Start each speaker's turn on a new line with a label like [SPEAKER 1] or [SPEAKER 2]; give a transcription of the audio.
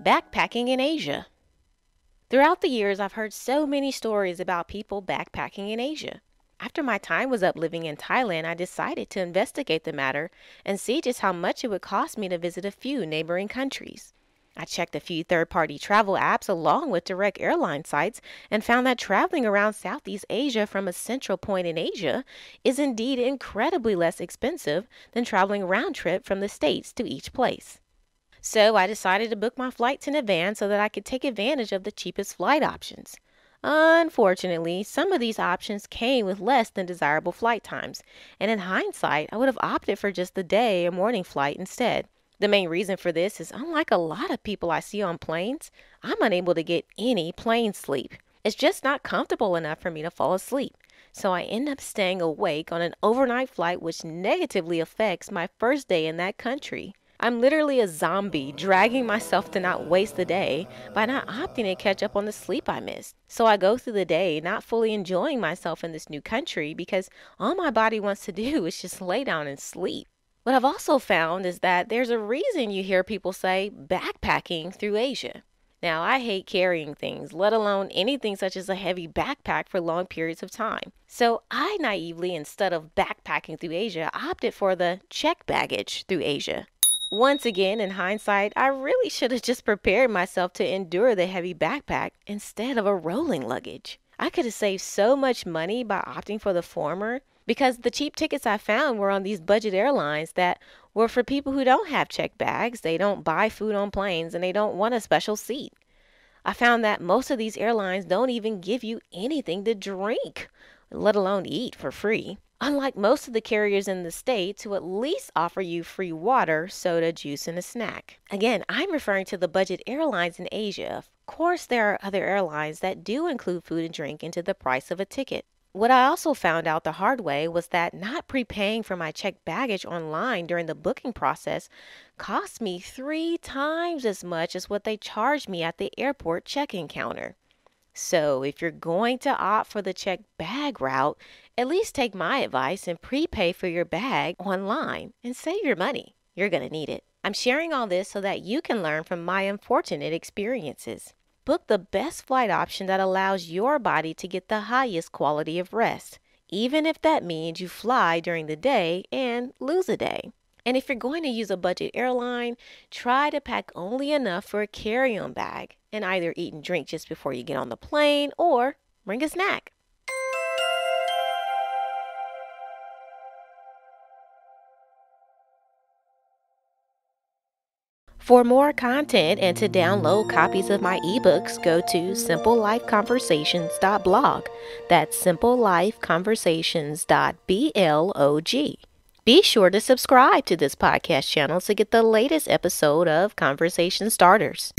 [SPEAKER 1] Backpacking in Asia. Throughout the years, I've heard so many stories about people backpacking in Asia. After my time was up living in Thailand, I decided to investigate the matter and see just how much it would cost me to visit a few neighboring countries. I checked a few third party travel apps along with direct airline sites and found that traveling around Southeast Asia from a central point in Asia is indeed incredibly less expensive than traveling round trip from the States to each place. So I decided to book my flights in advance so that I could take advantage of the cheapest flight options. Unfortunately, some of these options came with less than desirable flight times, and in hindsight, I would have opted for just the day or morning flight instead. The main reason for this is unlike a lot of people I see on planes, I'm unable to get any plane sleep. It's just not comfortable enough for me to fall asleep. So I end up staying awake on an overnight flight, which negatively affects my first day in that country. I'm literally a zombie, dragging myself to not waste the day by not opting to catch up on the sleep I missed. So I go through the day not fully enjoying myself in this new country because all my body wants to do is just lay down and sleep. What I've also found is that there's a reason you hear people say backpacking through Asia. Now, I hate carrying things, let alone anything such as a heavy backpack for long periods of time. So I naively, instead of backpacking through Asia, opted for the check baggage through Asia. Once again, in hindsight, I really should have just prepared myself to endure the heavy backpack instead of a rolling luggage. I could have saved so much money by opting for the former because the cheap tickets I found were on these budget airlines that were for people who don't have checked bags, they don't buy food on planes, and they don't want a special seat. I found that most of these airlines don't even give you anything to drink, let alone eat for free. Unlike most of the carriers in the States who at least offer you free water, soda, juice, and a snack. Again, I'm referring to the budget airlines in Asia. Of course, there are other airlines that do include food and drink into the price of a ticket. What I also found out the hard way was that not prepaying for my checked baggage online during the booking process cost me 3 times as much as what they charged me at the airport check-in counter. So, if you're going to opt for the checked bag route, at least take my advice and prepay for your bag online and save your money. You're going to need it. I'm sharing all this so that you can learn from my unfortunate experiences. Book the best flight option that allows your body to get the highest quality of rest, even if that means you fly during the day and lose a day. And if you're going to use a budget airline, try to pack only enough for a carry-on bag and either eat and drink just before you get on the plane or bring a snack. For more content and to download copies of my ebooks, go to simplelifeconversations.blog. That's simplelifeconversations.blog. Be sure to subscribe to this podcast channel to get the latest episode of Conversation Starters.